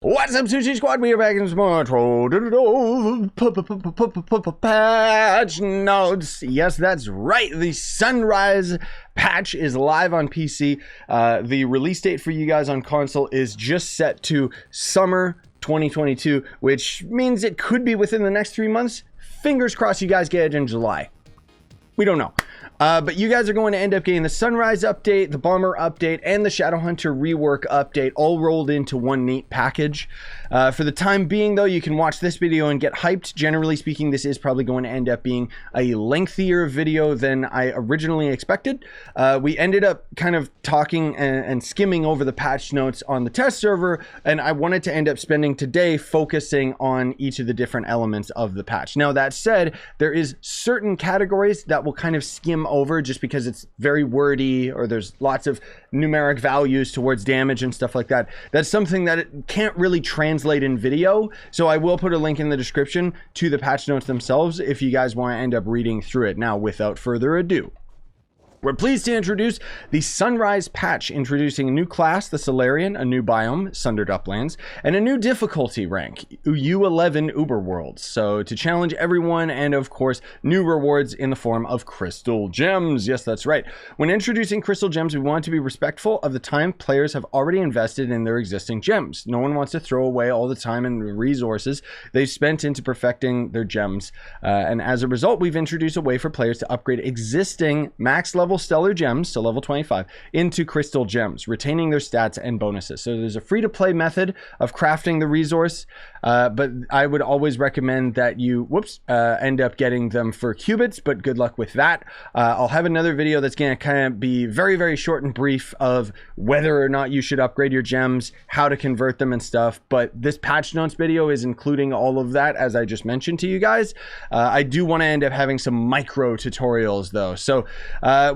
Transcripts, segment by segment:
What's up, Scyushi Squad? We are back in some more patch notes. Yes, that's right. The Sunrise patch is live on PC. The release date for you guys on console is just set to summer 2022, which means it could be within the next 3 months. Fingers crossed you guys get it in July. We don't know. But you guys are going to end up getting the Sunrise update, the Bomber update, and the Shadowhunter rework update all rolled into one neat package. For the time being, though, you can watch this video and get hyped. Generally speaking, this is probably going to end up being a lengthier video than I originally expected. We ended up kind of talking and skimming over the patch notes on the test server, and I wanted to end up spending today focusing on each of the different elements of the patch. Now, that said, there is certain categories that will kind of skim over just because it's very wordy or there's lots of numeric values towards damage and stuff like that. That's something that it can't really translate in video, so I will put a link in the description to the patch notes themselves if you guys want to end up reading through it. Now, without further ado, we're pleased to introduce the Sunrise patch, introducing a new class, the Solarion, a new biome, Sundered Uplands, and a new difficulty rank, U11 Uberworlds. So to challenge everyone, and of course, new rewards in the form of crystal gems. Yes, that's right. When introducing crystal gems, we want to be respectful of the time players have already invested in their existing gems. No one wants to throw away all the time and resources they've spent into perfecting their gems. And as a result, we've introduced a way for players to upgrade existing max level stellar gems, so level 25, into crystal gems, retaining their stats and bonuses. So there's a free-to-play method of crafting the resource, but I would always recommend that you end up getting them for qubits, but good luck with that. I'll have another video that's going to kind of be very, very short and brief of whether or not you should upgrade your gems, how to convert them and stuff, but this patch notes video is including all of that, as I just mentioned to you guys. I do want to end up having some micro tutorials though. So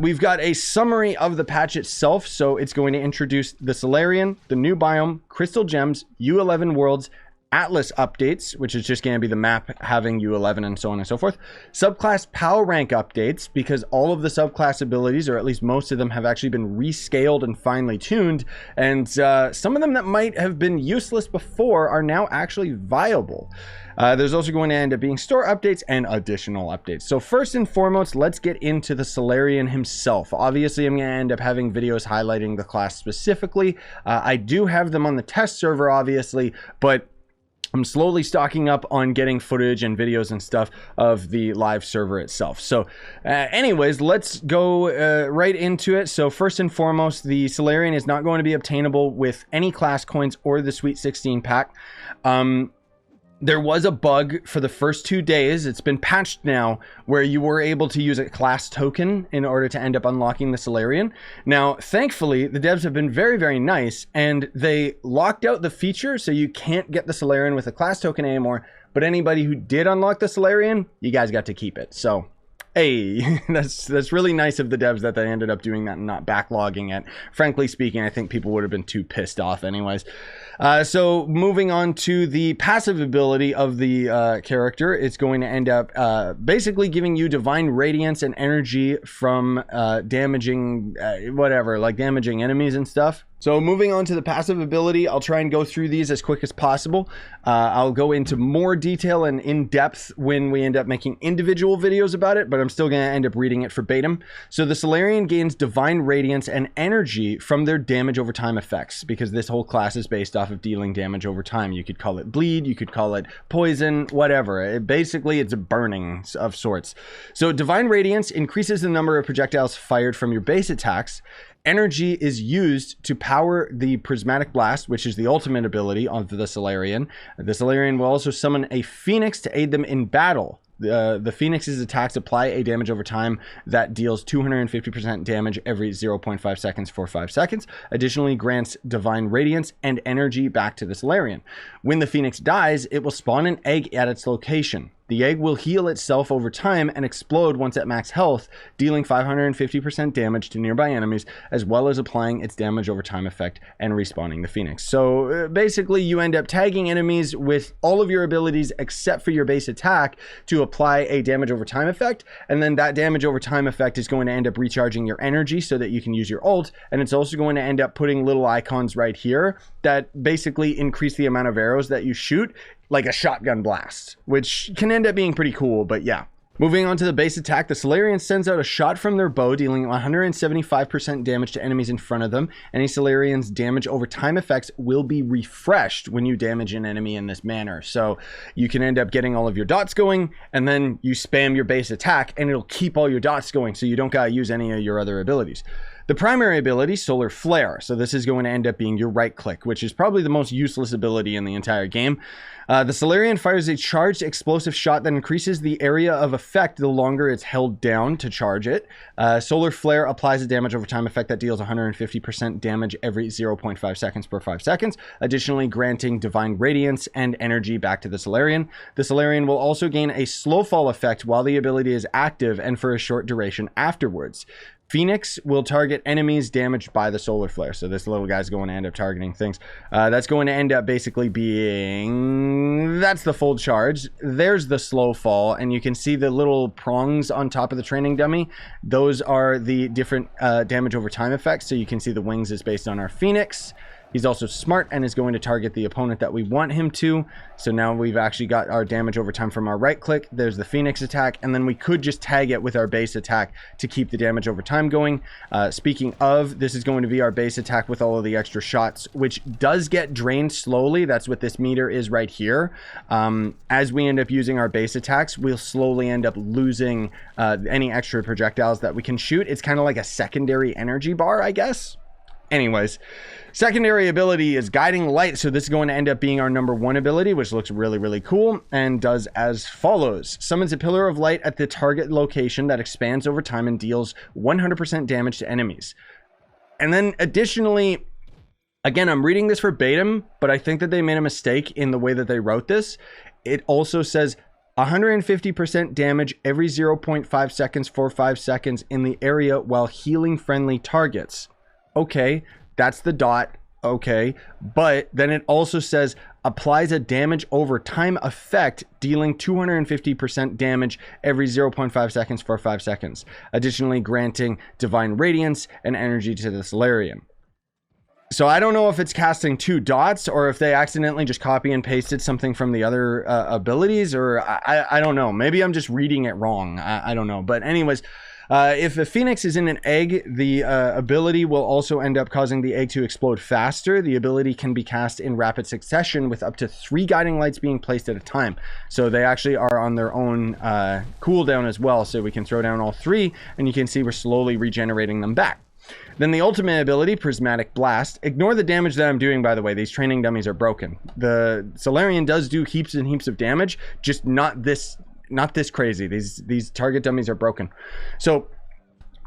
we've got a summary of the patch itself. So it's going to introduce the Solarion, the new biome, crystal gems, U11 worlds, Atlas updates, which is just going to be the map having U11 and so on and so forth. Subclass power rank updates, because all of the subclass abilities, or at least most of them, have actually been rescaled and finely tuned. And some of them that might have been useless before are now actually viable. There's also going to end up being store updates and additional updates. So first and foremost, let's get into the Solarion himself. Obviously, I'm going to end up having videos highlighting the class specifically. I do have them on the test server, obviously, but I'm slowly stocking up on getting footage and videos and stuff of the live server itself. So anyways, let's go right into it. So first and foremost, the Solarion is not going to be obtainable with any class coins or the Sweet 16 pack. There was a bug for the first 2 days. It's been patched now where you were able to use a class token in order to end up unlocking the Solarion. Now, thankfully, the devs have been very, very nice, and they locked out the feature so you can't get the Solarion with a class token anymore. But anybody who did unlock the Solarion, you guys got to keep it. So, hey, that's really nice of the devs that they ended up doing that and not backlogging it. Frankly speaking, I think people would have been too pissed off anyways. So moving on to the passive ability of the character, it's going to end up basically giving you divine radiance and energy from damaging damaging enemies and stuff. So moving on to the passive ability, I'll try and go through these as quick as possible. I'll go into more detail and in depth when we end up making individual videos about it, but I'm still going to end up reading it verbatim. So the Solarion gains divine radiance and energy from their damage over time effects, because this whole class is based off of dealing damage over time. You could call it bleed, you could call it poison, whatever. Basically, it's a burning of sorts. So divine radiance increases the number of projectiles fired from your base attacks. Energy is used to power the Prismatic Blast, which is the ultimate ability of the Solarion. The Solarion will also summon a Phoenix to aid them in battle. The Phoenix's attacks apply a damage over time that deals 250% damage every 0.5 seconds for 5 seconds. Additionally, grants divine radiance and energy back to the Solarion. When the Phoenix dies, it will spawn an egg at its location. The egg will heal itself over time and explode once at max health, dealing 550% damage to nearby enemies, as well as applying its damage over time effect and respawning the Phoenix. So basically, you end up tagging enemies with all of your abilities except for your base attack to apply a damage over time effect, and then that damage over time effect is going to end up recharging your energy so that you can use your ult, and it's also going to end up putting little icons right here that basically increase the amount of arrows that you shoot, like a shotgun blast, which can end up being pretty cool. But yeah. Moving on to the base attack, the Solarian sends out a shot from their bow, dealing 175% damage to enemies in front of them. Any Solarian's damage over time effects will be refreshed when you damage an enemy in this manner. So you can end up getting all of your dots going, and then you spam your base attack, and it'll keep all your dots going, so you don't gotta use any of your other abilities. The primary ability, Solar Flare. So this is going to end up being your right click, which is probably the most useless ability in the entire game. The Solarian fires a charged explosive shot that increases the area of effect the longer it's held down to charge it. Solar Flare applies a damage over time effect that deals 150% damage every 0.5 seconds per 5 seconds, additionally granting Divine Radiance and energy back to the Solarian. The Solarian will also gain a slow fall effect while the ability is active and for a short duration afterwards. Phoenix will target enemies damaged by the Solar Flare. So this little guy's going to end up targeting things. That's going to end up basically being... That's the full charge. There's the slow fall. And you can see the little prongs on top of the training dummy. Those are the different damage over time effects. So you can see the wings is based on our Phoenix. He's also smart and is going to target the opponent that we want him to. So now we've actually got our damage over time from our right click. There's the Phoenix attack, and then we could just tag it with our base attack to keep the damage over time going. Speaking of, this is going to be our base attack with all of the extra shots, which does get drained slowly. That's what this meter is right here. As we end up using our base attacks, we'll slowly end up losing any extra projectiles that we can shoot. It's kind of like a secondary energy bar, I guess. Anyways, secondary ability is Guiding Light. So this is going to end up being our number 1 ability, which looks really, really cool and does as follows. Summons a pillar of light at the target location that expands over time and deals 100% damage to enemies. And then additionally, again, I'm reading this verbatim, but I think that they made a mistake in the way that they wrote this. It also says 150% damage every 0.5 seconds for 5 seconds in the area while healing friendly targets. Okay, that's the dot. Okay, but then it also says applies a damage over time effect, dealing 250% damage every 0.5 seconds for 5 seconds, additionally granting Divine Radiance and energy to the Solarian. So I don't know if it's casting 2 dots or if they accidentally just copy and pasted something from the other abilities, or I don't know. Maybe I'm just reading it wrong. I don't know. But anyways, if a Phoenix is in an egg, the ability will also end up causing the egg to explode faster. The ability can be cast in rapid succession with up to 3 guiding lights being placed at a time. So they actually are on their own cooldown as well. So we can throw down all 3, and you can see we're slowly regenerating them back. Then the ultimate ability, Prismatic Blast. Ignore the damage that I'm doing, by the way. These training dummies are broken. The Solarian does do heaps and heaps of damage, just not this crazy. These target dummies are broken. So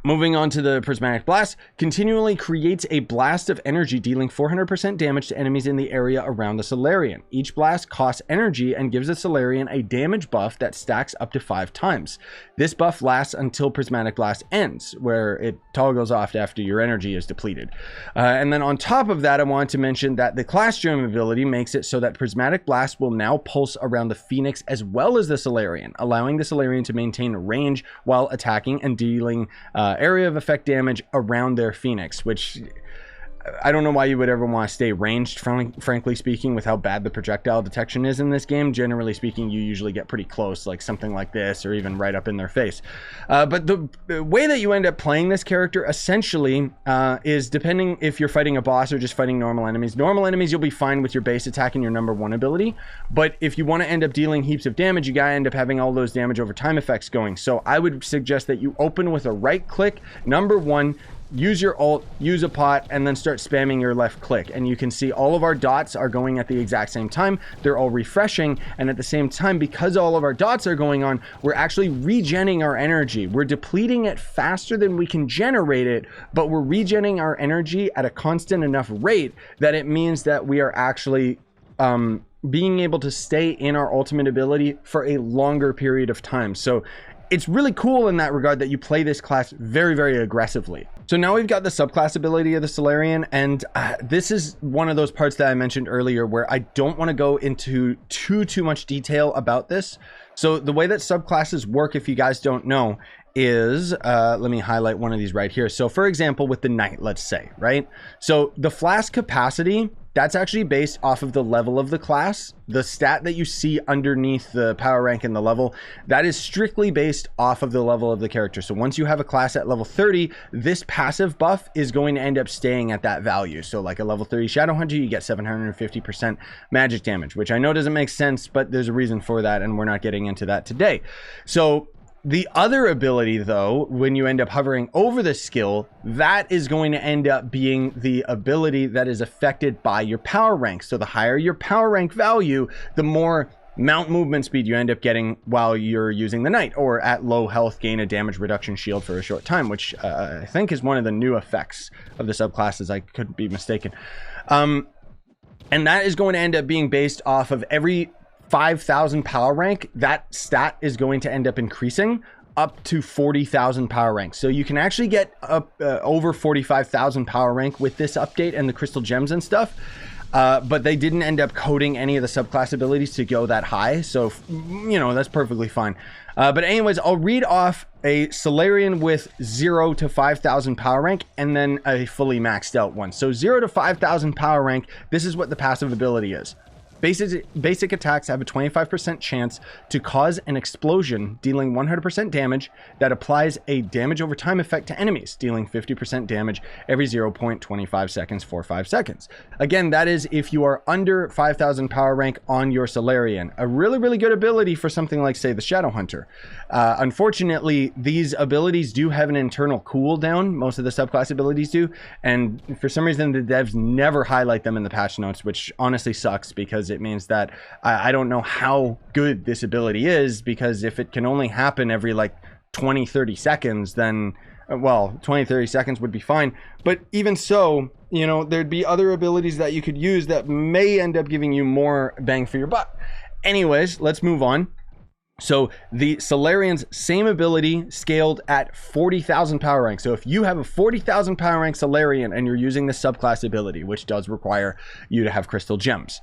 moving on to the Prismatic Blast, continually creates a blast of energy, dealing 400% damage to enemies in the area around the Solarian. Each blast costs energy and gives the Solarian a damage buff that stacks up to 5 times. This buff lasts until Prismatic Blast ends, where it toggles off after your energy is depleted. And then on top of that, I wanted to mention that the Class Gem ability makes it so that Prismatic Blast will now pulse around the Phoenix as well as the Solarian, allowing the Solarian to maintain range while attacking and dealing area of effect damage around their Phoenix, which I don't know why you would ever want to stay ranged, frankly speaking, with how bad the projectile detection is in this game. Generally speaking, you usually get pretty close, like something like this, or even right up in their face. But the way that you end up playing this character essentially is depending if you're fighting a boss or just fighting normal enemies. Normal enemies, you'll be fine with your base attack and your number 1 ability. But if you want to end up dealing heaps of damage, you gotta end up having all those damage over time effects going. So I would suggest that you open with a right click, number 1, use your ult, use a pot, and then start spamming your left click. And you can see all of our dots are going at the exact same time. They're all refreshing. And at the same time, because all of our dots are going on, we're actually regenning our energy. We're depleting it faster than we can generate it, but we're regenning our energy at a constant enough rate that it means that we are actually being able to stay in our ultimate ability for a longer period of time. So it's really cool in that regard that you play this class very, very aggressively. So now we've got the subclass ability of the Solarion, and this is one of those parts that I mentioned earlier where I don't want to go into too much detail about this. So the way that subclasses work, if you guys don't know, is, let me highlight one of these right here. So for example, with the Knight, let's say, right? So the flask capacity, that's actually based off of the level of the class. The stat that you see underneath the power rank and the level, that is strictly based off of the level of the character. So once you have a class at level 30, this passive buff is going to end up staying at that value. So like a level 30 Shadow Hunter, you get 750% magic damage, which I know doesn't make sense, but there's a reason for that, and we're not getting into that today. So the other ability, though, when you end up hovering over the skill, that is going to end up being the ability that is affected by your power rank. So the higher your power rank value, the more mount movement speed you end up getting while you're using the Knight, or at low health, gain a damage reduction shield for a short time, which I think is one of the new effects of the subclasses. I could be mistaken. And that is going to end up being based off of every 5,000 power rank. That stat is going to end up increasing up to 40,000 power rank. So you can actually get up over 45,000 power rank with this update and the crystal gems and stuff. But they didn't end up coding any of the subclass abilities to go that high. So, you know, that's perfectly fine. But anyways, I'll read off a Solarion with 0 to 5,000 power rank and then a fully maxed out one. So 0 to 5,000 power rank, this is what the passive ability is. Basic attacks have a 25% chance to cause an explosion, dealing 100% damage that applies a damage over time effect to enemies, dealing 50% damage every 0.25 seconds for 5 seconds. Again, that is if you are under 5,000 power rank on your Solarion. A really, really good ability for something like, say, the Shadow Hunter. Unfortunately, these abilities do have an internal cooldown. Most of the subclass abilities do. And for some reason, the devs never highlight them in the patch notes, which honestly sucks because it means that I don't know how good this ability is, because if it can only happen every like 20-30 seconds, then well, 20-30 seconds would be fine. But even so, you know, there'd be other abilities that you could use that may end up giving you more bang for your buck. Anyways, let's move on. So the Solarion's same ability scaled at 40,000 power rank. So if you have a 40,000 power rank Solarion and you're using the subclass ability, which does require you to have crystal gems.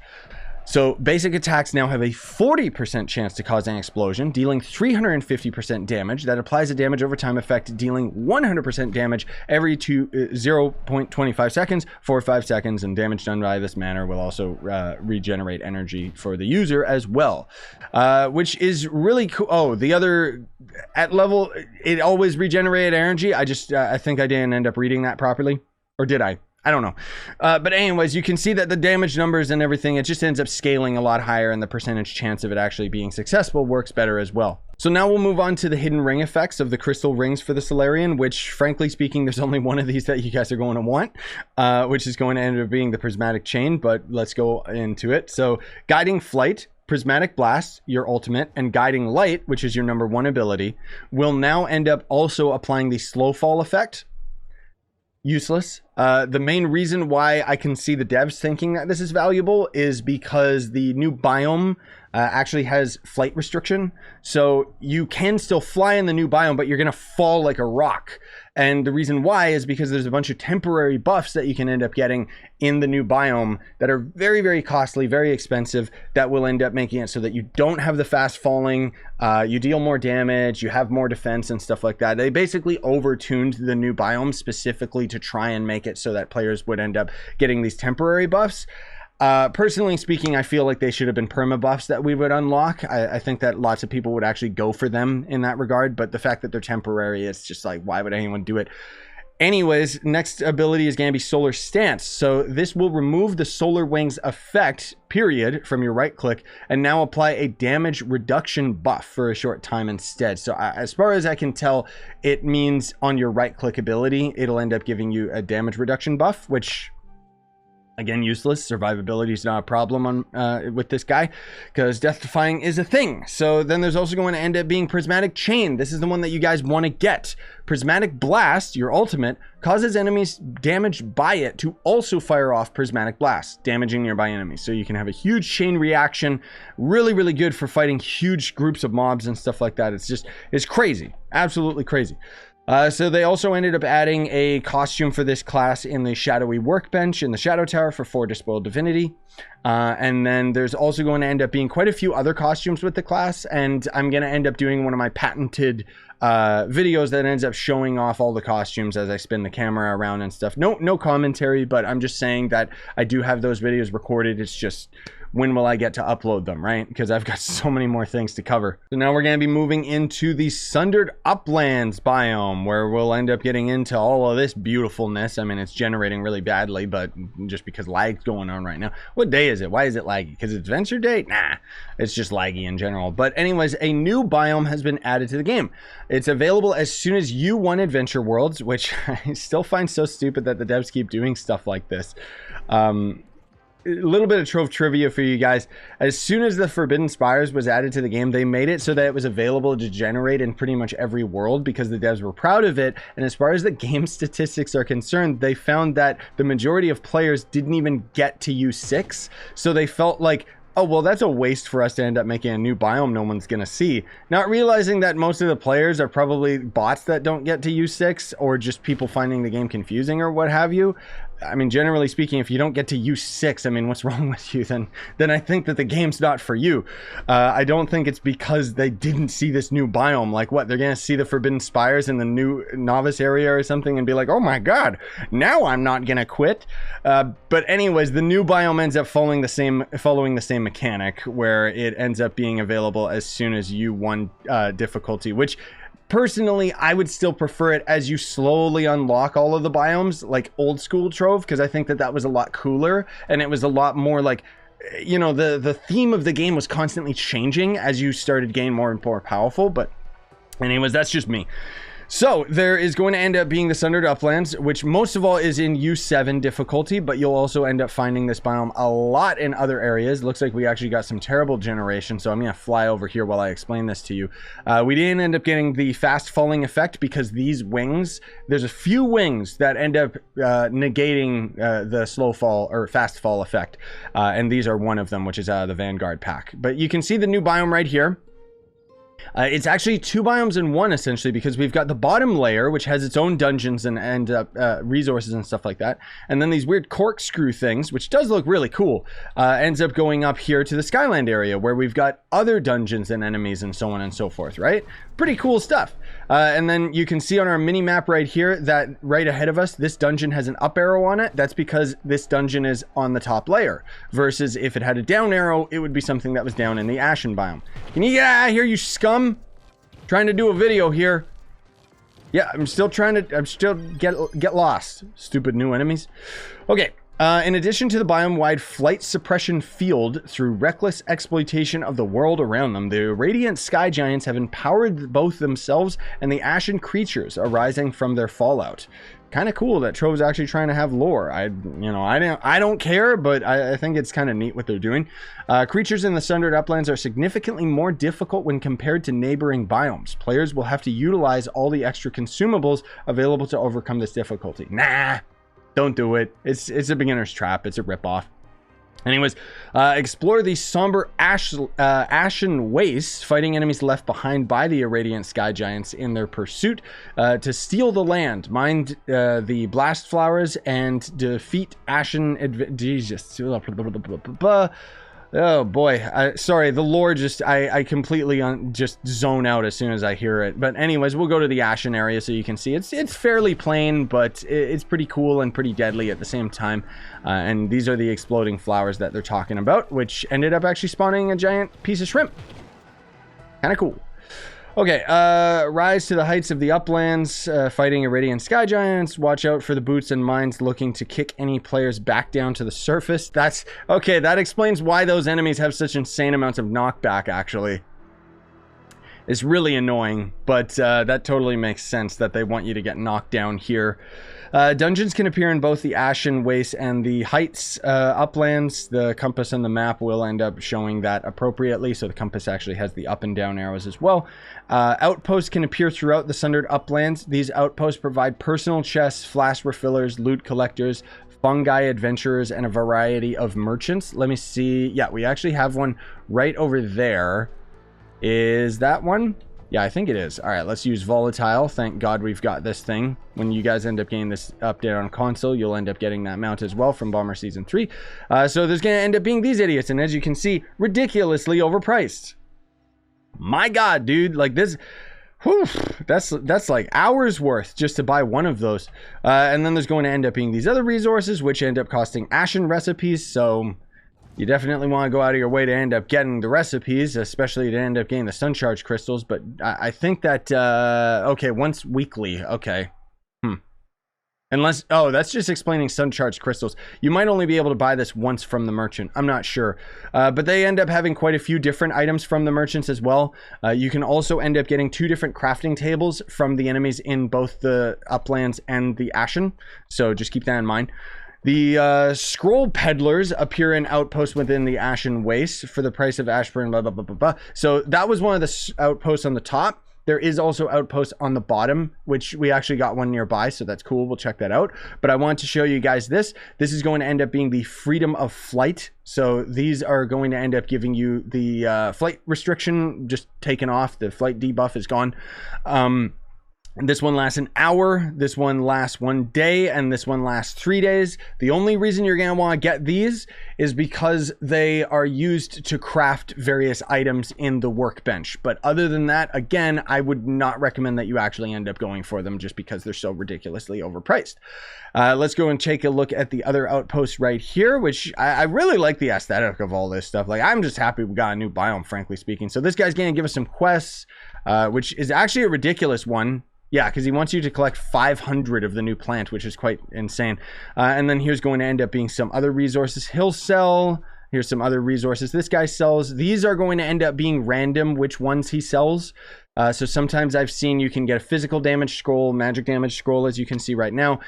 So basic attacks now have a 40% chance to cause an explosion, dealing 350% damage. That applies a damage over time effect, dealing 100% damage every 0.25 seconds for 5 seconds, and damage done by this manner will also regenerate energy for the user as well, which is really cool. Oh, the other, at level, it always regenerated energy. I think I didn't end up reading that properly, or did I? I don't know. But anyways, you can see that the damage numbers and everything, it just ends up scaling a lot higher, and the percentage chance of it actually being successful works better as well. So now we'll move on to the hidden ring effects of the crystal rings for the Solarion, which frankly speaking, there's only one of these that you guys are going to want, which is going to end up being the prismatic chain, but let's go into it. So guiding flight, Prismatic Blast, your ultimate, and Guiding Light, which is your #1 ability, will now end up also applying the slow fall effect. Useless. The main reason why I can see the devs thinking that this is valuable is because the new biome actually has flight restriction. So you can still fly in the new biome, but you're going to fall like a rock. And the reason why is because there's a bunch of temporary buffs that you can end up getting in the new biome that are very, very costly, very expensive, that will end up making it so that you don't have the fast falling, you deal more damage, you have more defense and stuff like that. They basically over-tuned the new biome specifically to try and make it so that players would end up getting these temporary buffs. Personally speaking, I feel like they should have been perma buffs that we would unlock. I think that lots of people would actually go for them in that regard, but the fact that they're temporary, it's just like, why would anyone do it? Anyways, next ability is going to be Solar Stance. So this will remove the Solar Wings effect, period, from your right click, and now apply a damage reduction buff for a short time instead. So as far as I can tell, it means on your right click ability, it'll end up giving you a damage reduction buff, which Again, useless. Survivability is not a problem on with this guy because death defying is a thing. So then there's also going to end up being Prismatic Chain. This is the one that you guys want to get. Prismatic Blast, your ultimate, causes enemies damaged by it to also fire off Prismatic Blast, damaging nearby enemies. So you can have a huge chain reaction. Really, really good for fighting huge groups of mobs and stuff like that. It's crazy. Absolutely crazy. So they also ended up adding a costume for this class in the Shadowy Workbench in the Shadow Tower for 4 Despoiled Divinity. And then there's also going to end up being quite a few other costumes with the class, and I'm going to end up doing one of my patented videos that ends up showing off all the costumes as I spin the camera around and stuff. No commentary, but I'm just saying that I do have those videos recorded. It's just, when will I get to upload them, right? Because I've got so many more things to cover. So now we're going to be moving into the Sundered Uplands biome, where we'll end up getting into all of this beautifulness. I mean, it's generating really badly, but just because lag's going on right now. What day is it? Why is it laggy? Because it's Adventure Day? Nah, it's just laggy in general. But anyways, a new biome has been added to the game. It's available as soon as U1 Adventure Worlds, which I still find so stupid that the devs keep doing stuff like this. A little bit of Trove trivia for you guys. As soon as the Forbidden Spires was added to the game, they made it so that it was available to generate in pretty much every world because the devs were proud of it. And as far as the game statistics are concerned, they found that the majority of players didn't even get to U6. So they felt like, oh, well, that's a waste for us to end up making a new biome no one's going to see. Not realizing that most of the players are probably bots that don't get to U6 or just people finding the game confusing or what have you. I mean, generally speaking, if you don't get to U6, I mean, what's wrong with you? Then I think that the game's not for you. I don't think it's because they didn't see this new biome. Like, what? They're going to see the Forbidden Spires in the new novice area or something and be like, oh my god, now I'm not going to quit. But anyways, the new biome ends up following the same mechanic, where it ends up being available as soon as U1 difficulty, which personally, I would still prefer it as you slowly unlock all of the biomes, like old school Trove, because I think that was a lot cooler, and it was a lot more like, you know, the theme of the game was constantly changing as you started getting more and more powerful. But anyways, that's just me. So there is going to end up being the Sundered Uplands, which most of all is in U7 difficulty, but you'll also end up finding this biome a lot in other areas. Looks like we actually got some terrible generation, so I'm going to fly over here while I explain this to you. We didn't end up getting the fast falling effect because these wings, there's a few wings that end up negating the slow fall or fast fall effect, and these are one of them, which is the Vanguard pack. But you can see the new biome right here. It's actually 2 biomes in one, essentially, because we've got the bottom layer, which has its own dungeons and resources and stuff like that. And then these weird corkscrew things, which does look really cool, ends up going up here to the Skyland area, where we've got other dungeons and enemies and so on and so forth, right? Pretty cool stuff. And then you can see on our mini map right here that right ahead of us, this dungeon has an up arrow on it. That's because this dungeon is on the top layer, versus if it had a down arrow, it would be something that was down in the Ashen biome. Can you get out of here, you scum? Trying to do a video here. Yeah, I'm still get lost. Stupid new enemies. Okay. In addition to the biome-wide flight suppression field through reckless exploitation of the world around them, the Radiant Sky Giants have empowered both themselves and the Ashen creatures arising from their fallout. Kind of cool that Trove's actually trying to have lore. I don't care, but I think it's kind of neat what they're doing. Creatures in the Sundered Uplands are significantly more difficult when compared to neighboring biomes. Players will have to utilize all the extra consumables available to overcome this difficulty. Nah, don't do it. It's a beginner's trap. It's a ripoff. Anyways, explore the somber ashen wastes, fighting enemies left behind by the Radiant Sky Giants in their pursuit to steal the land, mine the blast flowers, and defeat ashen Jesus. Oh boy, sorry, the lore just, I completely just zone out as soon as I hear it. But anyways, we'll go to the Ashen area so you can see. It's fairly plain, but it's pretty cool and pretty deadly at the same time. And these are the exploding flowers that they're talking about, which ended up actually spawning a giant piece of shrimp. Kind of cool. Okay, rise to the heights of the Uplands, fighting Radiant Sky Giants. Watch out for the boots and mines looking to kick any players back down to the surface. That's okay, that explains why those enemies have such insane amounts of knockback, actually. is really annoying, but that totally makes sense that they want you to get knocked down here. Dungeons can appear in both the Ashen Waste and the Heights Uplands. The compass and the map will end up showing that appropriately, so the compass actually has the up and down arrows as well. Outposts can appear throughout the Sundered Uplands. These outposts provide personal chests, flask refillers, loot collectors, fungi adventurers, and a variety of merchants. Let me see. Yeah, we actually have one right over there. Is that one? Yeah, I think it is. All right, let's use volatile. Thank God we've got this thing. When you guys end up getting this update on console, you'll end up getting that mount as well from Bomber Season 3. So there's going to end up being these idiots, and as you can see, ridiculously overpriced. My God, dude, like this, whew, that's like hours worth just to buy one of those. And then there's going to end up being these other resources, which end up costing Ashen recipes, so you definitely want to go out of your way to end up getting the recipes, especially to end up getting the sun charge crystals. But I think that, okay, once weekly. Okay. Unless, oh, that's just explaining sun charge crystals. You might only be able to buy this once from the merchant. I'm not sure. But they end up having quite a few different items from the merchants as well. You can also end up getting 2 different crafting tables from the enemies in both the Uplands and the Ashen. So just keep that in mind. The scroll peddlers appear in outposts within the Ashen Waste for the price of Ashburn, blah, blah, blah, blah, blah. So that was one of the outposts on the top. There is also outposts on the bottom, which we actually got one nearby, so that's cool. We'll check that out. But I want to show you guys this. This is going to end up being the freedom of flight. So these are going to end up giving you the flight restriction just taken off. The flight debuff is gone. This one lasts an hour, this one lasts 1 day, and this one lasts 3 days. The only reason you're going to want to get these is because they are used to craft various items in the workbench. But other than that, again, I would not recommend that you actually end up going for them just because they're so ridiculously overpriced. Let's go and take a look at the other outposts right here, which I really like the aesthetic of all this stuff. Like, I'm just happy we got a new biome, frankly speaking. So this guy's going to give us some quests, which is actually a ridiculous one. Yeah, because he wants you to collect 500 of the new plant, which is quite insane. And then here's going to end up being some other resources he'll sell. Here's some other resources this guy sells. These are going to end up being random which ones he sells. So sometimes I've seen you can get a physical damage scroll, magic damage scroll, as you can see right now.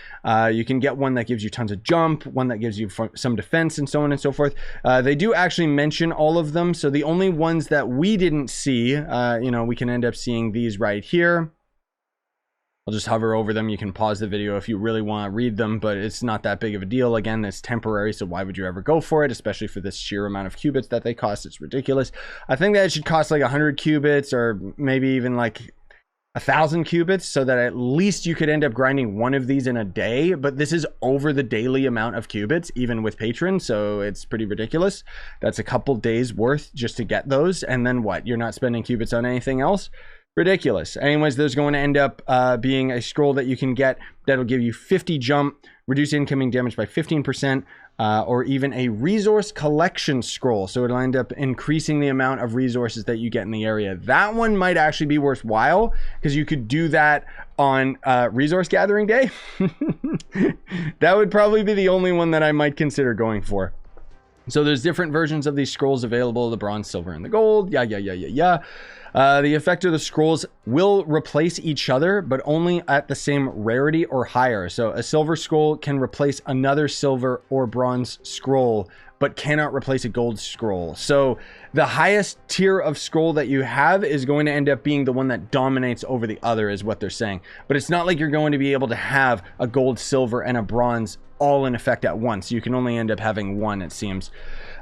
You can get one that gives you tons of jump, one that gives you some defense, and so on and so forth. They do actually mention all of them. So the only ones that we didn't see, you know, we can end up seeing these right here. I'll just hover over them. You can pause the video if you really want to read them, but it's not that big of a deal. Again, it's temporary, so why would you ever go for it, especially for this sheer amount of cubits that they cost? It's ridiculous. I think that it should cost like 100 cubits or maybe even like 1,000 cubits so that at least you could end up grinding one of these in a day, but this is over the daily amount of cubits, even with patrons, so it's pretty ridiculous. That's a couple days worth just to get those, and then what? You're not spending cubits on anything else? Ridiculous. Anyways, there's going to end up being a scroll that you can get that'll give you 50 jump, reduce incoming damage by 15%, or even a resource collection scroll. So it'll end up increasing the amount of resources that you get in the area. That one might actually be worthwhile because you could do that on resource gathering day. That would probably be the only one that I might consider going for. So there's different versions of these scrolls available, the bronze, silver, and the gold. The effect of the scrolls will replace each other, but only at the same rarity or higher. So a silver scroll can replace another silver or bronze scroll, but cannot replace a gold scroll. So the highest tier of scroll that you have is going to end up being the one that dominates over the other, is what they're saying. But it's not like you're going to be able to have a gold, silver, and a bronze all in effect at once. You can only end up having one, it seems.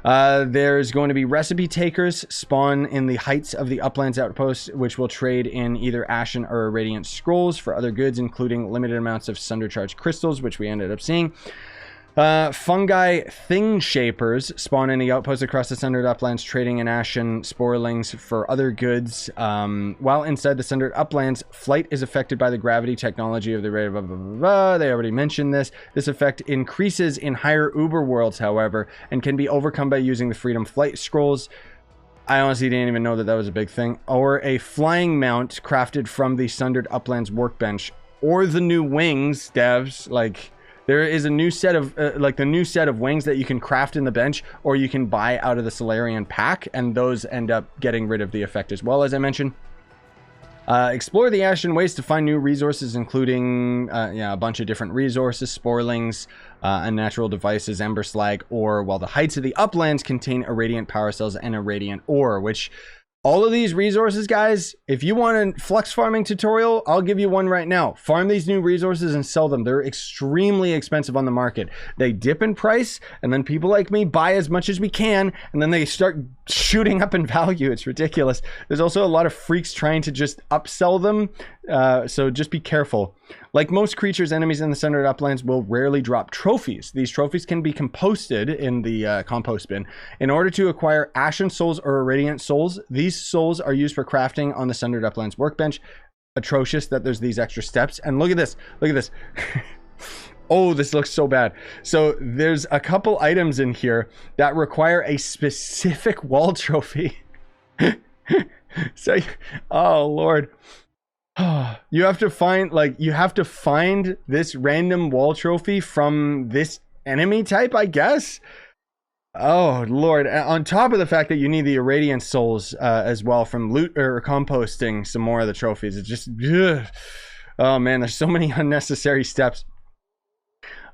There's going to be recipe takers spawn in the heights of the Uplands outpost, which will trade in either Ashen or Radiant scrolls for other goods, including limited amounts of Sundered charged crystals, which we ended up seeing. Fungi thing shapers spawn in the outposts across the Sundered Uplands, trading in Ashen sporelings for other goods. While inside the Sundered Uplands, flight is affected by the gravity technology of the ray. Blah, blah, blah, blah. They already mentioned this. This effect increases in higher Uber worlds, however, and can be overcome by using the Freedom Flight scrolls. I honestly didn't even know that that was a big thing. Or a flying mount crafted from the Sundered Uplands workbench, or the new wings, devs, like. There is a new set of, like the new set of wings that you can craft in the bench, or you can buy out of the Solarion pack, and those end up getting rid of the effect as well, as I mentioned. Explore the Ashen Waste to find new resources, including a bunch of different resources, sporelings, unnatural devices, ember slag, ore, while the heights of the uplands contain irradiant power cells and irradiant ore, which all of these resources, guys, if you want a flux farming tutorial, I'll give you one right now. Farm these new resources and sell them. They're extremely expensive on the market. They dip in price, and then people like me buy as much as we can, and then they start shooting up in value. It's ridiculous. There's also a lot of freaks trying to just upsell them, so just be careful. Like most creatures, enemies in the Sundered Uplands will rarely drop trophies. These trophies can be composted in the compost bin. In order to acquire Ashen Souls or Irradiant Souls, these souls are used for crafting on the Sundered Uplands Workbench. Atrocious that there's these extra steps. And look at this. Look at this. Oh, this looks so bad. So there's a couple items in here that require a specific wall trophy. So, oh, Lord. You have to find this random wall trophy from this enemy type, I guess. Oh Lord, on top of the fact that you need the irradiant souls as well from loot or composting some more of the trophies. It's just oh man, there's so many unnecessary steps.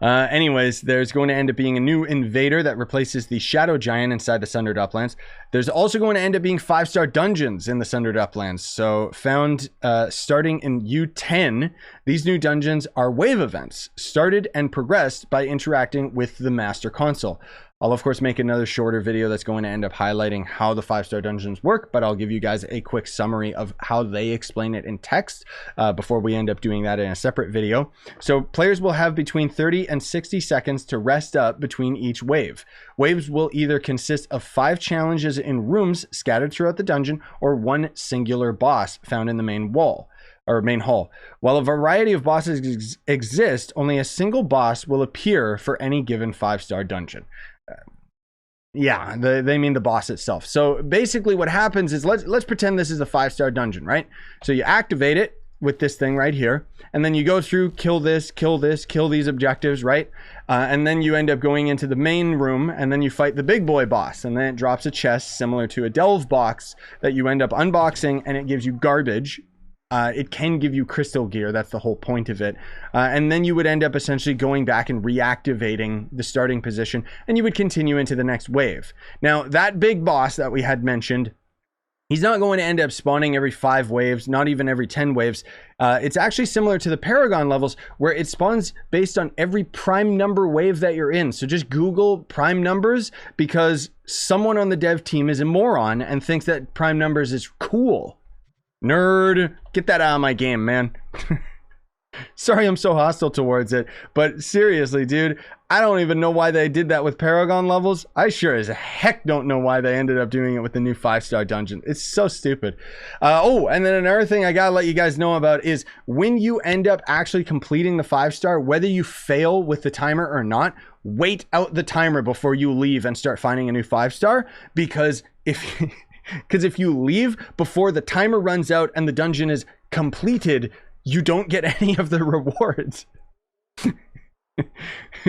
Anyways, there's going to end up being a new invader that replaces the Shadow Giant inside the Sundered Uplands. There's also going to end up being 5-star dungeons in the Sundered Uplands. So found starting in U10, these new dungeons are wave events, started and progressed by interacting with the Master Console. I'll of course make another shorter video that's going to end up highlighting how the 5-star dungeons work, but I'll give you guys a quick summary of how they explain it in text before we end up doing that in a separate video. So players will have between 30 and 60 seconds to rest up between each wave. Waves will either consist of 5 challenges in rooms scattered throughout the dungeon or one singular boss found in the main wall. Or main hall. While a variety of bosses exist, only a single boss will appear for any given 5-star dungeon. Yeah, they mean the boss itself. So basically what happens is, let's pretend this is a 5-star dungeon, right? So you activate it with this thing right here, and then you go through, kill this, kill these objectives, right? And then you end up going into the main room, and then you fight the big boy boss, and then it drops a chest similar to a delve box that you end up unboxing, and it gives you garbage. It can give you crystal gear. That's the whole point of it. And then you would end up essentially going back and reactivating the starting position, and you would continue into the next wave. Now, that big boss that we had mentioned, he's not going to end up spawning every 5 waves, not even every 10 waves. It's actually similar to the Paragon levels, where it spawns based on every prime number wave that you're in. So just Google prime numbers, because someone on the dev team is a moron and thinks that prime numbers is cool. Nerd, get that out of my game, man. Sorry I'm so hostile towards it, but seriously, dude, I don't even know why they did that with Paragon levels. I sure as heck don't know why they ended up doing it with the new 5-star dungeon. It's so stupid. Oh, and then another thing I gotta let you guys know about is when you end up actually completing the 5-star, whether you fail with the timer or not, wait out the timer before you leave and start finding a new 5-star, because if you leave before the timer runs out and the dungeon is completed, you don't get any of the rewards.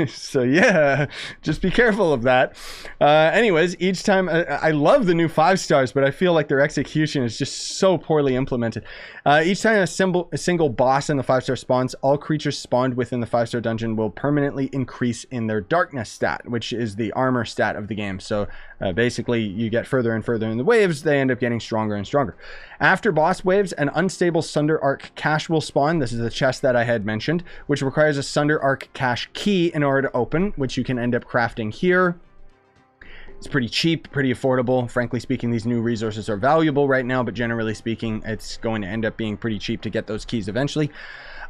So yeah, just be careful of that. Anyways, each time I love the new 5-stars, but I feel like their execution is just so poorly implemented. Each time a single boss in the 5-star spawns, all creatures spawned within the 5-star dungeon will permanently increase in their darkness stat, which is the armor stat of the game. So basically, you get further and further in the waves, they end up getting stronger and stronger. After boss waves, an unstable Sundered cache will spawn. This is the chest that I had mentioned, which requires a Sundered cache key in order to open, which you can end up crafting here. It's pretty cheap, pretty affordable. Frankly speaking, these new resources are valuable right now, but generally speaking, it's going to end up being pretty cheap to get those keys eventually.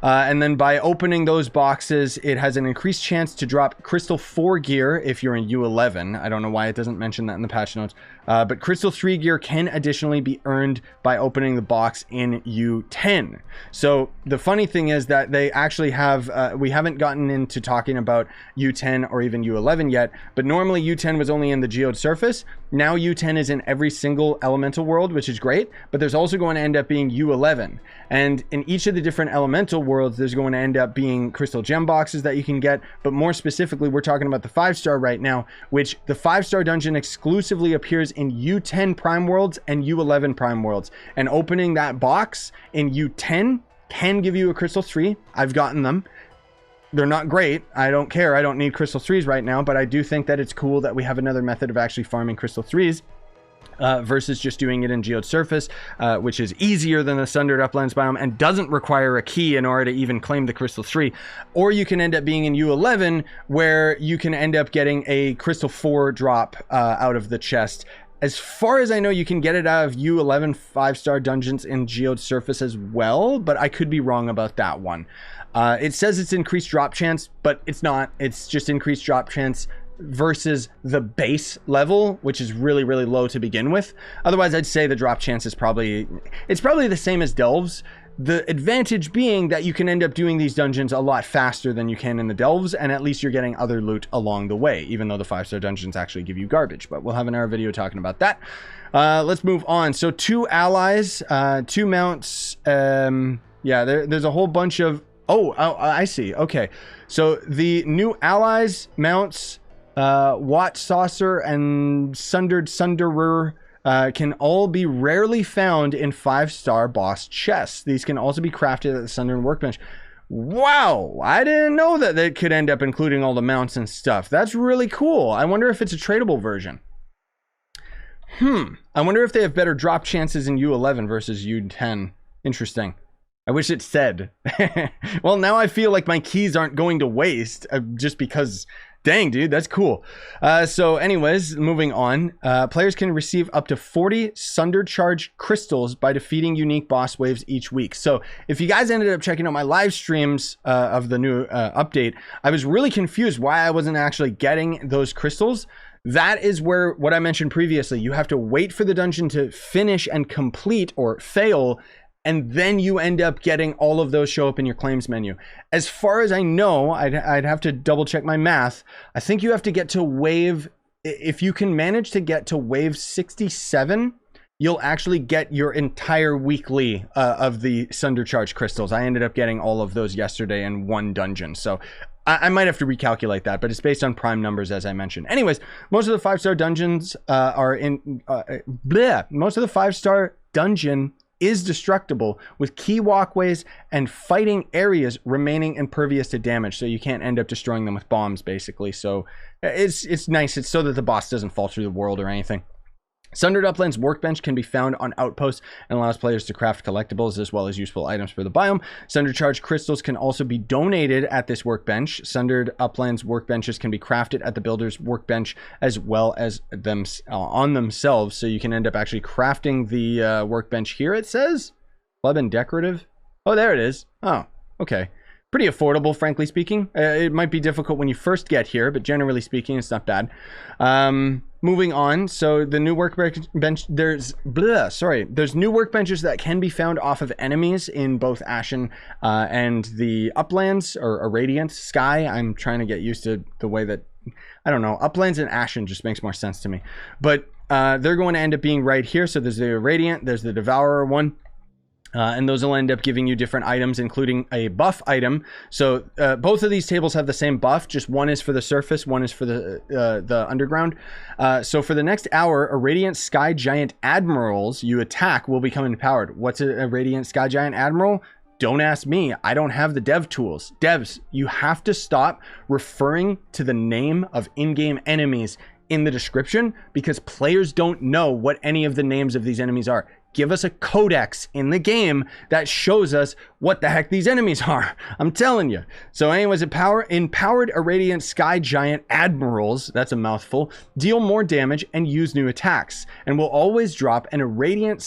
And then by opening those boxes, it has an increased chance to drop Crystal 4 gear if you're in U11. I don't know why it doesn't mention that in the patch notes. But Crystal 3 gear can additionally be earned by opening the box in U10. So the funny thing is that they actually have, we haven't gotten into talking about U10 or even U11 yet, but normally U10 was only in the geode surface. Now U10 is in every single elemental world, which is great, but there's also going to end up being U11. And in each of the different elemental worlds, worlds, there's going to end up being crystal gem boxes that you can get. But more specifically, we're talking about the 5-star right now, which the 5-star dungeon exclusively appears in U10 prime worlds and U11 prime worlds. And opening that box in U10 can give you a crystal 3. I've gotten them. They're not great. I don't care. I don't need crystal 3s right now, but I do think that it's cool that we have another method of actually farming crystal 3s. Versus just doing it in geode surface, which is easier than the Sundered Uplands biome and doesn't require a key in order to even claim the crystal 3. Or you can end up being in U11, where you can end up getting a crystal 4 drop out of the chest. As far as I know, you can get it out of U11 5-star dungeons in geode surface as well, but I could be wrong about that one. It says it's increased drop chance, but it's not. It's just increased drop chance versus the base level, which is really, really low to begin with. Otherwise, I'd say the drop chance is probably the same as delves. The advantage being that you can end up doing these dungeons a lot faster than you can in the delves, and at least you're getting other loot along the way, even though the 5-star dungeons actually give you garbage. But we'll have another video talking about that. Let's move on. So 2 allies, 2 mounts. Yeah, there's a whole bunch of... Oh, I see. Okay. So the new allies, mounts, Watt Saucer and Sunderer can all be rarely found in 5-star boss chests. These can also be crafted at the Sundered Workbench. Wow, I didn't know that they could end up including all the mounts and stuff. That's really cool. I wonder if it's a tradable version. I wonder if they have better drop chances in U11 versus U10. Interesting. I wish it said. Well, now I feel like my keys aren't going to waste just because... Dang, dude, that's cool. So anyways, moving on. Players can receive up to 40 Sundered Charge crystals by defeating unique boss waves each week. So if you guys ended up checking out my live streams of the new update, I was really confused why I wasn't actually getting those crystals. That is where, what I mentioned previously, you have to wait for the dungeon to finish and complete or fail, and then you end up getting all of those show up in your claims menu. As far as I know, I'd have to double check my math. I think you have to get to wave, if you can manage to get to wave 67, you'll actually get your entire weekly of the Sundered Charge crystals. I ended up getting all of those yesterday in one dungeon. So I might have to recalculate that, but it's based on prime numbers, as I mentioned. Anyways, most of the 5-star dungeons are in, most of the 5-star dungeon is destructible, with key walkways and fighting areas remaining impervious to damage, so you can't end up destroying them with bombs, basically. So it's nice. It's so that the boss doesn't fall through the world or anything. Sundered Uplands Workbench can be found on Outposts and allows players to craft collectibles as well as useful items for the biome. Sundered Charge crystals can also be donated at this workbench. Sundered Uplands Workbenches can be crafted at the builder's workbench as well as them on themselves. So you can end up actually crafting the workbench here, it says. Club and decorative. Oh, there it is. Oh, okay. Pretty affordable, frankly speaking. It might be difficult when you first get here, but generally speaking, it's not bad. Moving on, so the new workbench, there's new workbenches that can be found off of enemies in both Ashen and the Uplands, or Irradiant Sky. I'm trying to get used to the way that, I don't know, Uplands and Ashen just makes more sense to me. But they're going to end up being right here. So there's the Irradiant, there's the Devourer one. And those will end up giving you different items, including a buff item. So both of these tables have the same buff, just one is for the surface, one is for the underground. So for the next hour, Irradiant Sky Giant Admirals you attack will become empowered. What's a Irradiant Sky Giant Admiral? Don't ask me. I don't have the dev tools. Devs, you have to stop referring to the name of in-game enemies in the description, because players don't know what any of the names of these enemies are. Give us a codex in the game that shows us what the heck these enemies are. I'm telling you. So anyways, empowered Irradiant Sky Giant Admirals, that's a mouthful, deal more damage and use new attacks, and will always drop an Irradiant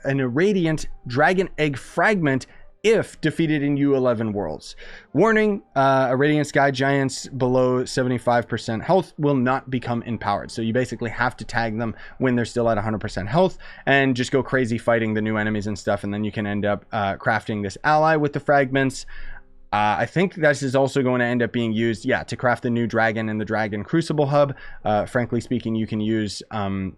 Irradiant Dragon Egg Fragment if defeated in U11 worlds. Warning, Irradiant Sky Giants below 75% health will not become empowered. So you basically have to tag them when they're still at 100% health and just go crazy fighting the new enemies and stuff, and then you can end up crafting this ally with the fragments. I think this is also going to end up being used, yeah, to craft the new dragon in the Dragon Crucible hub. Frankly speaking, you can use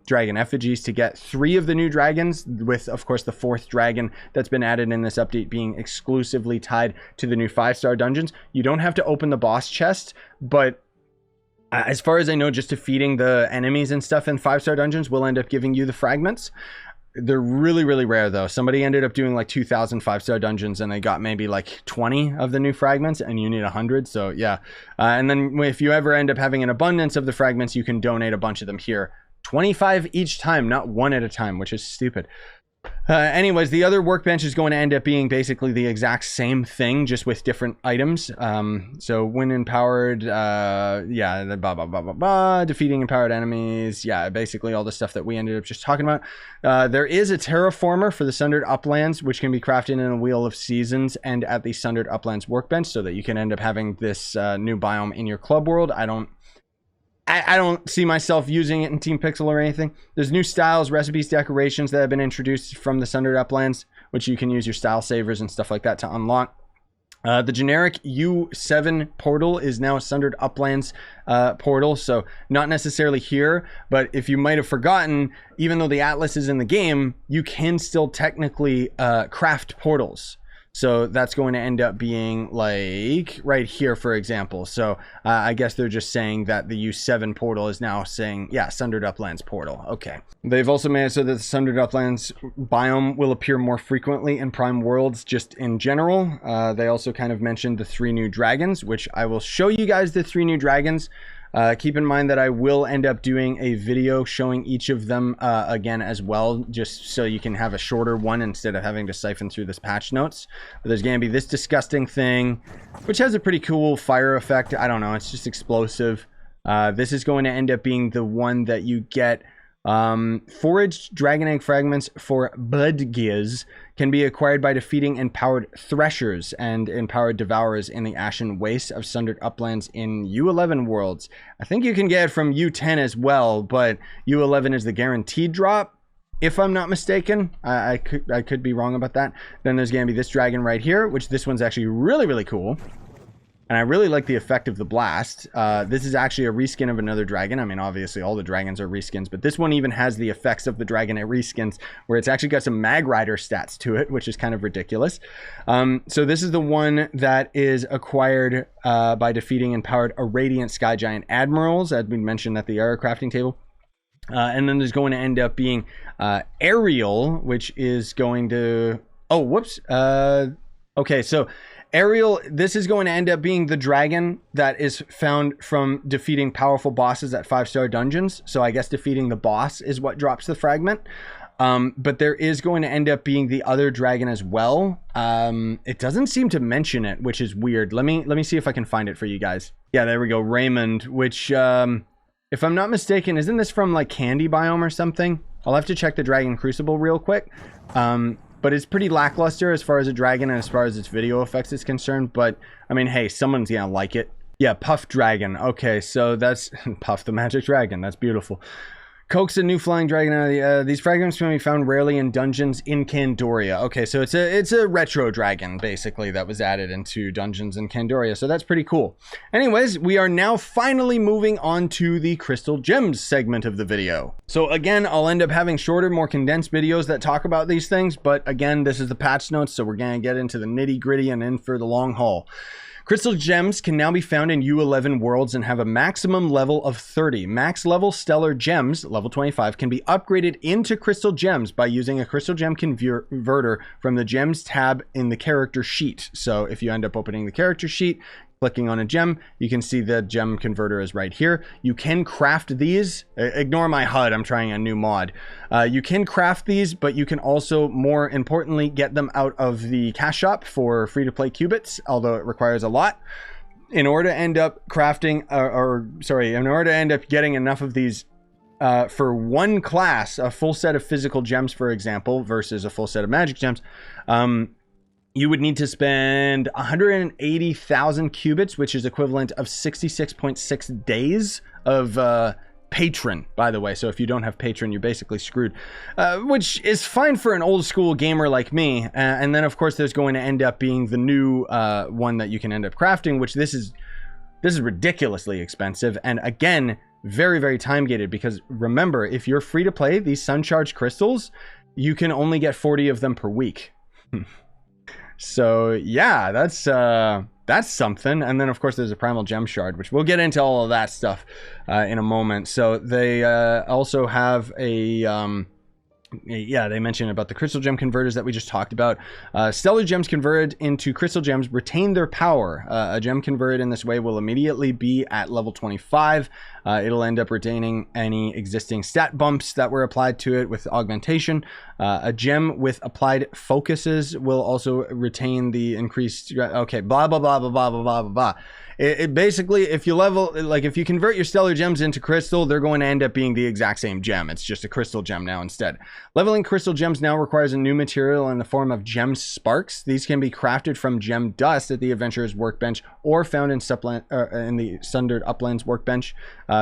dragon effigies to get 3 of the new dragons, with, of course, the 4th dragon that's been added in this update being exclusively tied to the new 5-star dungeons. You don't have to open the boss chest, but as far as I know, just defeating the enemies and stuff in 5-star dungeons will end up giving you the fragments. They're really, really rare, though. Somebody ended up doing like 2,000 5-star dungeons, and they got maybe like 20 of the new fragments, and you need 100. So yeah. And then if you ever end up having an abundance of the fragments, you can donate a bunch of them here. 25 each time, not 1 at a time, which is stupid. Anyways, the other workbench is going to end up being basically the exact same thing, just with different items. So when empowered, yeah, defeating empowered enemies, yeah, basically all the stuff that we ended up just talking about. There is a terraformer for the Sundered Uplands, which can be crafted in a Wheel of Seasons and at the Sundered Uplands workbench, so that you can end up having this new biome in your club world. I don't see myself using it in Team Pixel or anything. There's new styles, recipes, decorations that have been introduced from the Sundered Uplands, which you can use your style savers and stuff like that to unlock. The generic U7 portal is now a Sundered Uplands portal, so not necessarily here, but if you might have forgotten, even though the Atlas is in the game, you can still technically craft portals. So that's going to end up being like right here, for example. So I guess they're just saying that the U7 portal is now saying, yeah, Sundered Uplands portal. Okay. They've also made it so that the Sundered Uplands biome will appear more frequently in Prime Worlds just in general. They also kind of mentioned the 3 new dragons, which I will show you guys the 3 new dragons. Keep in mind that I will end up doing a video showing each of them again as well, just so you can have a shorter one instead of having to siphon through this patch notes. But there's going to be this disgusting thing, which has a pretty cool fire effect. I don't know, it's just explosive. This is going to end up being the one that you get. Foraged dragon egg fragments for Budgiz can be acquired by defeating empowered threshers and empowered devourers in the ashen waste of Sundered Uplands in U11 worlds. I think you can get it from U10 as well, but U11 is the guaranteed drop, if I'm not mistaken. I could be wrong about that. Then there's going to be this dragon right here, which this one's actually really, really cool. And I really like the effect of the blast. This is actually a reskin of another dragon. I mean, obviously all the dragons are reskins, but this one even has the effects of the dragon it reskins, where it's actually got some Mag Rider stats to it, which is kind of ridiculous. So this is the one that is acquired by defeating empowered Irradiant Sky Giant Admirals, as we mentioned at the era crafting table. And then there's going to end up being Ariel, which is going to... Oh, whoops. Okay, so... Ariel, this is going to end up being the dragon that is found from defeating powerful bosses at 5-star dungeons. So I guess defeating the boss is what drops the fragment. But there is going to end up being the other dragon as well. It doesn't seem to mention it, which is weird. Let me see if I can find it for you guys. Yeah, there we go. Raymond, which, if I'm not mistaken, isn't this from like Candy Biome or something? I'll have to check the Dragon Crucible real quick. But it's pretty lackluster as far as a dragon and as far as its video effects is concerned. But, I mean, hey, someone's gonna like it. Yeah, Puff Dragon. Okay, so that's... Puff the Magic Dragon. That's beautiful. Coax a new flying dragon out of the... these fragments can be found rarely in dungeons in Candoria. Okay, so it's a retro dragon, basically, that was added into dungeons in Candoria. So that's pretty cool. Anyways, we are now finally moving on to the Crystal Gems segment of the video. So again, I'll end up having shorter, more condensed videos that talk about these things. But again, this is the patch notes, so we're going to get into the nitty gritty and in for the long haul. Crystal Gems can now be found in U11 worlds and have a maximum level of 30. Max level Stellar Gems, level 25, can be upgraded into Crystal Gems by using a Crystal Gem Converter from the Gems tab in the character sheet. So if you end up opening the character sheet, clicking on a gem, you can see the gem converter is right here. You can craft these. Ignore my HUD, I'm trying a new mod. You can craft these, but you can also, more importantly, get them out of the cash shop for free-to-play qubits, although it requires a lot. In order to end up crafting, in order to end up getting enough of these for one class, a full set of physical gems, for example, versus a full set of magic gems, you would need to spend 180,000 qubits, which is equivalent of 66.6 days of Patron, by the way. So if you don't have Patron, you're basically screwed, which is fine for an old school gamer like me. And then of course there's going to end up being the new one that you can end up crafting, which this is ridiculously expensive. And again, very, very time gated, because remember, if you're free to play, these sun charged crystals, you can only get 40 of them per week. So yeah, that's something. And then of course there's a primal gem shard, which we'll get into all of that stuff in a moment. So they also have a yeah, they mentioned about the crystal gem converters that we just talked about. Stellar gems converted into crystal gems retain their power. A gem converted in this way will immediately be at level 25. It'll end up retaining any existing stat bumps that were applied to it with augmentation. A gem with applied focuses will also retain the increased, okay, blah, blah, blah, blah, blah, blah, blah, blah. It basically, if you level, like if you convert your stellar gems into crystal, they're going to end up being the exact same gem. It's just a crystal gem now instead. Leveling crystal gems now requires a new material in the form of gem sparks. These can be crafted from gem dust at the Adventurer's Workbench or found in the Sundered Uplands Workbench.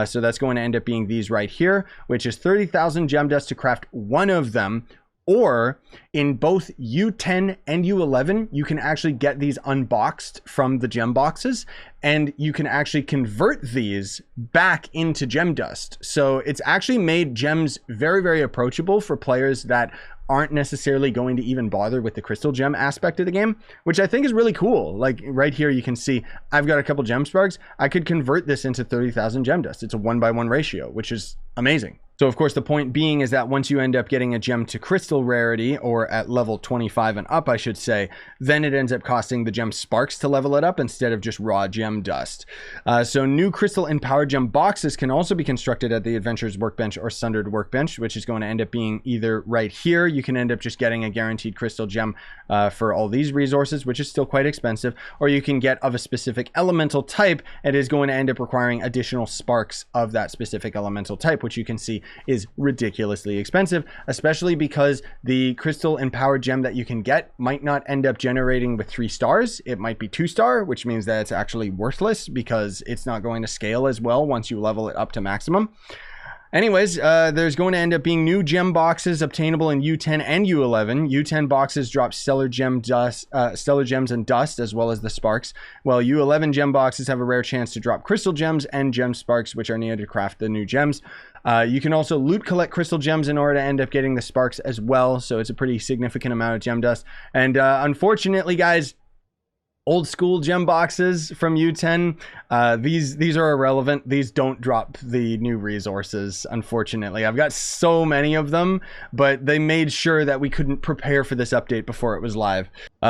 So that's going to end up being these right here, which is 30,000 gem dust to craft one of them. Or in both U10 and U11, you can actually get these unboxed from the gem boxes, and you can actually convert these back into gem dust. So it's actually made gems very, very approachable for players that aren't necessarily going to even bother with the crystal gem aspect of the game, which I think is really cool. Like right here, you can see I've got a couple gem sparks. I could convert this into 30,000 gem dust. It's a 1-by-1 ratio, which is amazing. So of course the point being is that once you end up getting a gem to crystal rarity, or at level 25 and up I should say, then it ends up costing the gem sparks to level it up instead of just raw gem dust. So new crystal empowered gem boxes can also be constructed at the Adventurer's Workbench or Sundered Workbench, which is going to end up being either right here. You can end up just getting a guaranteed crystal gem for all these resources, which is still quite expensive, or you can get of a specific elemental type. It is going to end up requiring additional sparks of that specific elemental type, which you can see is ridiculously expensive, especially because the crystal empowered gem that you can get might not end up generating with 3 stars. It might be 2-star, which means that it's actually worthless because it's not going to scale as well once you level it up to maximum. Anyways, there's going to end up being new gem boxes obtainable in U10 and U11. U10 boxes drop stellar gems and dust, as well as the sparks, while U11 gem boxes have a rare chance to drop crystal gems and gem sparks, which are needed to craft the new gems. You can also loot collect crystal gems in order to end up getting the sparks as well, so it's a pretty significant amount of gem dust. And unfortunately, guys, old school gem boxes from U10, these are irrelevant. These don't drop the new resources, unfortunately. I've got so many of them, but they made sure that we couldn't prepare for this update before it was live.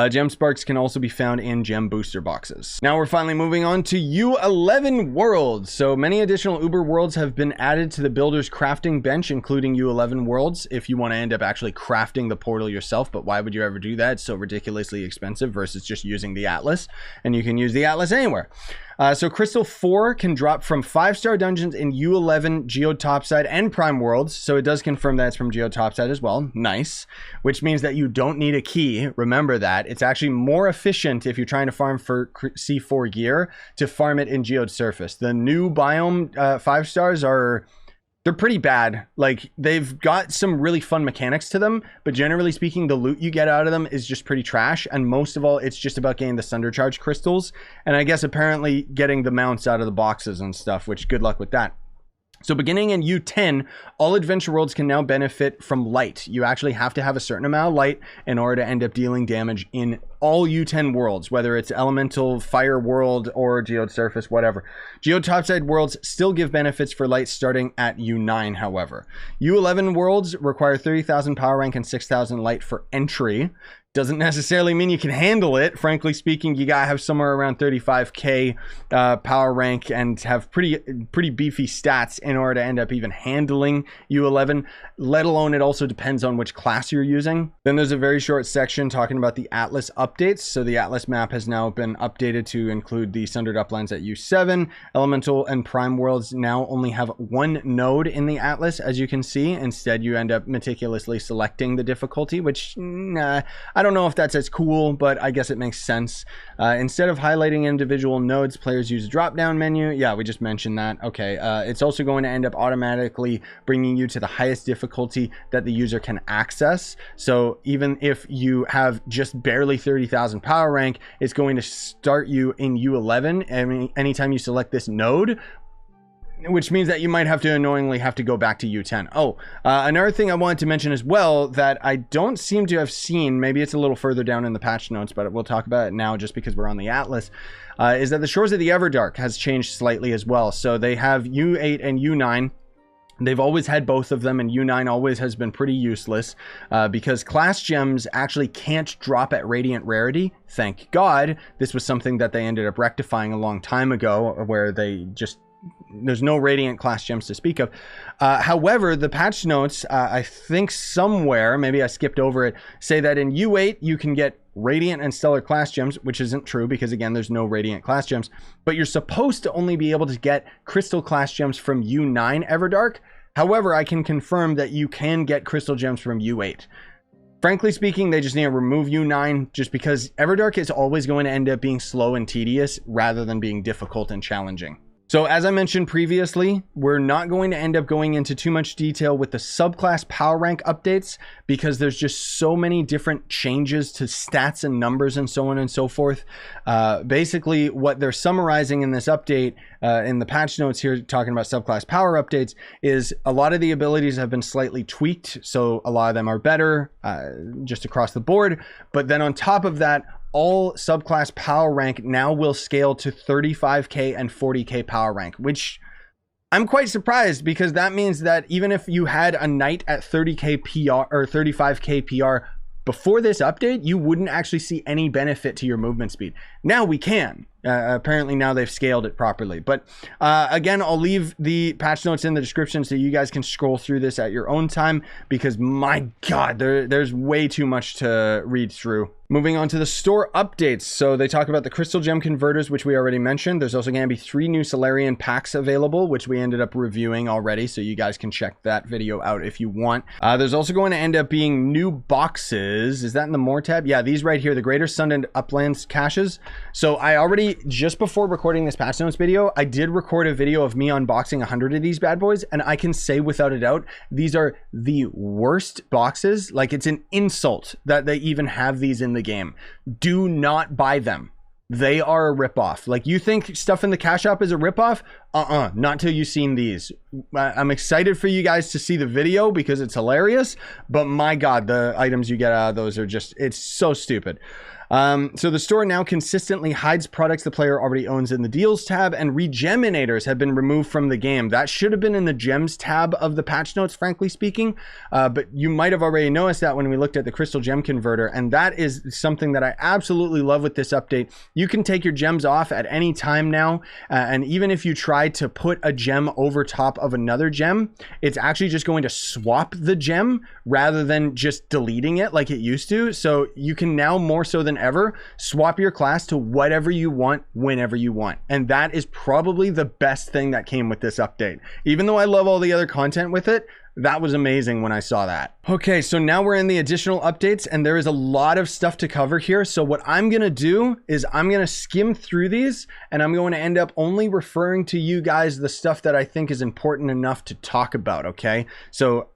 Gem sparks can also be found in gem booster boxes. Now we're finally moving on to U11 worlds. So many additional Uber worlds have been added to the builder's crafting bench, including U11 worlds, if you want to end up actually crafting the portal yourself. But why would you ever do that? It's so ridiculously expensive versus just using the Atlas, and you can use the Atlas anywhere. So Crystal 4 can drop from 5-star dungeons in U11 Geode Topside and Prime Worlds. So it does confirm that it's from Geode Topside as well. Nice. Which means that you don't need a key. Remember that. It's actually more efficient if you're trying to farm for C4 gear to farm it in Geode Surface. The new Biome 5-stars they're pretty bad. Like, they've got some really fun mechanics to them, but generally speaking, the loot you get out of them is just pretty trash. And most of all, it's just about getting the Sundercharge crystals. And I guess apparently getting the mounts out of the boxes and stuff, which good luck with that. So beginning in U10, all adventure worlds can now benefit from light. You actually have to have a certain amount of light in order to end up dealing damage in all U10 worlds, whether it's elemental, fire world, or geode surface, whatever. Geode topside worlds still give benefits for light starting at U9, however. U11 worlds require 30,000 power rank and 6,000 light for entry. Doesn't necessarily mean you can handle it. Frankly speaking, you gotta have somewhere around 35k power rank and have pretty beefy stats in order to end up even handling U11, let alone it also depends on which class you're using. Then there's a very short section talking about the Atlas updates. So the Atlas map has now been updated to include the Sundered Uplands at U7. Elemental and Prime worlds now only have one node in the Atlas, as you can see. Instead, you end up meticulously selecting the difficulty, which I don't don't know if that's as cool, but I guess it makes sense. Instead of highlighting individual nodes, players use a drop-down menu. Yeah, we just mentioned that. Okay, it's also going to end up automatically bringing you to the highest difficulty that the user can access. So even if you have just barely 30,000 power rank, it's going to start you in U11 anytime you select this node, which means that you might have to annoyingly have to go back to U10. Another thing I wanted to mention as well that I don't seem to have seen, maybe it's a little further down in the patch notes, but we'll talk about it now just because we're on the Atlas, is that the Shores of the Everdark has changed slightly as well. So they have U8 and U9. They've always had both of them, and U9 always has been pretty useless because class gems actually can't drop at Radiant Rarity. Thank God. This was something that they ended up rectifying a long time ago, where they just... there's no Radiant class gems to speak of. However, the patch notes, I think somewhere, maybe I skipped over it, say that in U8 you can get Radiant and Stellar class gems, which isn't true because, again, there's no Radiant class gems, but you're supposed to only be able to get Crystal class gems from U9 Everdark. However, I can confirm that you can get Crystal gems from U8. Frankly speaking, they just need to remove U9 just because Everdark is always going to end up being slow and tedious rather than being difficult and challenging. So as I mentioned previously, we're not going to end up going into too much detail with the subclass power rank updates because there's just so many different changes to stats and numbers and so on and so forth. Basically, what they're summarizing in this update, in the patch notes here, talking about subclass power updates, is a lot of the abilities have been slightly tweaked. So a lot of them are better just across the board. But then on top of that, all subclass power rank now will scale to 35k and 40k power rank, which I'm quite surprised because that means that even if you had a knight at 30k PR or 35k PR before this update, you wouldn't actually see any benefit to your movement speed. Now we can. Apparently now they've scaled it properly. But again, I'll leave the patch notes in the description so you guys can scroll through this at your own time because, my God, there's way too much to read through. Moving on to the store updates. So they talk about the crystal gem converters, which we already mentioned. There's also going to be 3 new Solarion packs available, which we ended up reviewing already. So you guys can check that video out if you want. There's also going to end up being new boxes. Is that in the more tab? Yeah, these right here, the Greater Sundered Uplands caches. So I already, just before recording this patch notes video, I did record a video of me unboxing 100 of these bad boys. And I can say without a doubt, these are the worst boxes. Like, it's an insult that they even have these in the game. Do not buy them. They are a ripoff. Like, you think stuff in the cash shop is a ripoff? Not till you've seen these. I'm excited for you guys to see the video because it's hilarious, but my God, the items you get out of those are just, it's so stupid. So the store now consistently hides products the player already owns in the deals tab, and Re-Gemenators have been removed from the game. That should have been in the gems tab of the patch notes, frankly speaking, but you might have already noticed that when we looked at the crystal gem converter, and that is something that I absolutely love with this update. You can take your gems off at any time now, and even if you try to put a gem over top of another gem, it's actually just going to swap the gem rather than just deleting it like it used to. So you can now, more so than ever, swap your class to whatever you want whenever you want, and that is probably the best thing that came with this update. Even though I love all the other content with it, that was amazing when I saw that. Okay, so now we're in the additional updates, and there is a lot of stuff to cover here. So what I'm gonna do is I'm gonna skim through these, and I'm going to end up only referring to you guys the stuff that I think is important enough to talk about, okay? So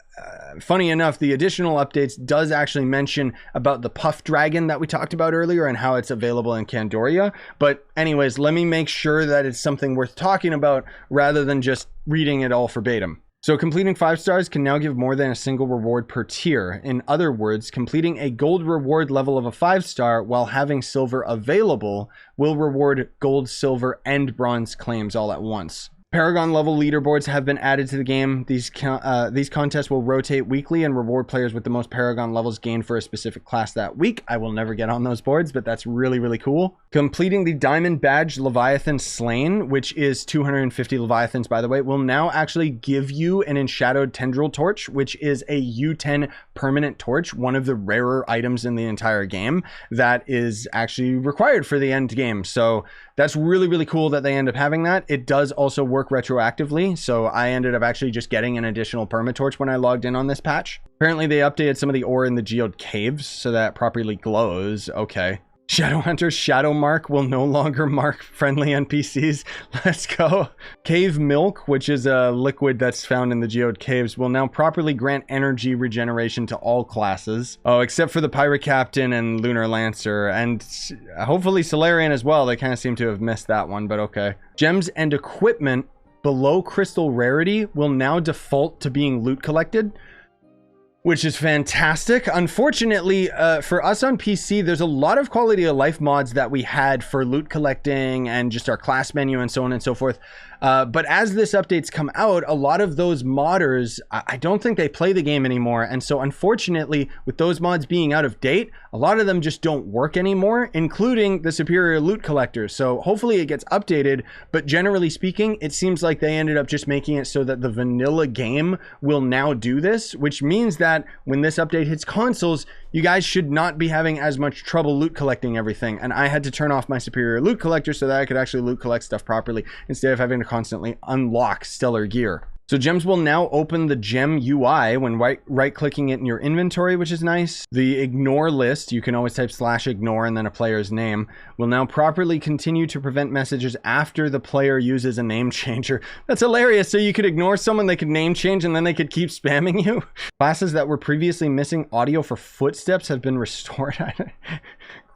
funny enough, the additional updates does actually mention about the puff dragon that we talked about earlier and how it's available in Candoria. But anyways, let me make sure that it's something worth talking about rather than just reading it all verbatim. So completing 5 stars can now give more than a single reward per tier. In other words, completing a gold reward level of a 5-star while having silver available will reward gold, silver, and bronze claims all at once. Paragon level leaderboards have been added to the game. These contests will rotate weekly and reward players with the most Paragon levels gained for a specific class that week. I will never get on those boards, but that's really, really cool. Completing the Diamond Badge Leviathan Slain, which is 250 Leviathans, by the way, will now actually give you an Enshadowed Tendril Torch, which is a U10 permanent torch, one of the rarer items in the entire game that is actually required for the end game. So that's really, really cool that they end up having that. It does also work work retroactively, so I ended up actually just getting an additional permatorch when I logged in on this patch. Apparently they updated some of the ore in the geode caves so that it properly glows. Okay. Shadowhunter's Shadow Mark will no longer mark friendly NPCs. Let's go. Cave Milk, which is a liquid that's found in the geode caves, will now properly grant energy regeneration to all classes. Oh, except for the Pirate Captain and Lunar Lancer, and hopefully Solarion as well. They kind of seem to have missed that one, but okay. Gems and equipment below crystal rarity will now default to being loot collected, which is fantastic. Unfortunately, for us on PC, there's a lot of quality of life mods that we had for loot collecting and just our class menu and so on and so forth. But as this update's come out, a lot of those modders, I don't think they play the game anymore. And so unfortunately, with those mods being out of date, a lot of them just don't work anymore, including the superior loot collectors. So hopefully it gets updated, but generally speaking, it seems like they ended up just making it so that the vanilla game will now do this, which means that when this update hits consoles, you guys should not be having as much trouble loot collecting everything. And I had to turn off my superior loot collector so that I could actually loot collect stuff properly instead of having to constantly unlock stellar gear. So gems will now open the gem UI when right-clicking it in your inventory, which is nice. The ignore list, you can always type /ignore and then a player's name, will now properly continue to prevent messages after the player uses a name changer. That's hilarious. So you could ignore someone, they could name change, and then they could keep spamming you. Classes that were previously missing audio for footsteps have been restored.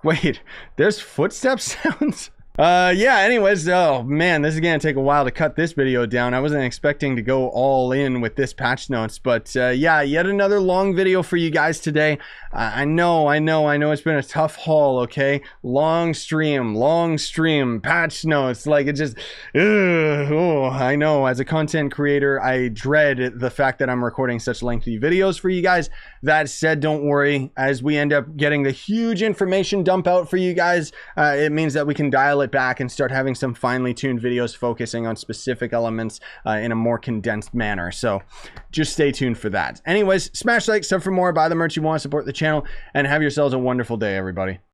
Wait, there's footstep sounds? Yeah, anyways, oh man, this is gonna take a while to cut this video down. I wasn't expecting to go all in with this patch notes, but yeah, yet another long video for you guys today. I know it's been a tough haul, okay? Long stream, patch notes, like it just, oh, I know, as a content creator, I dread the fact that I'm recording such lengthy videos for you guys. That said, don't worry, as we end up getting the huge information dump out for you guys, it means that we can dial it back and start having some finely tuned videos focusing on specific elements in a more condensed manner. So just stay tuned for that. Anyways, smash like, sub for more, buy the merch you want, support the channel, and have yourselves a wonderful day, everybody.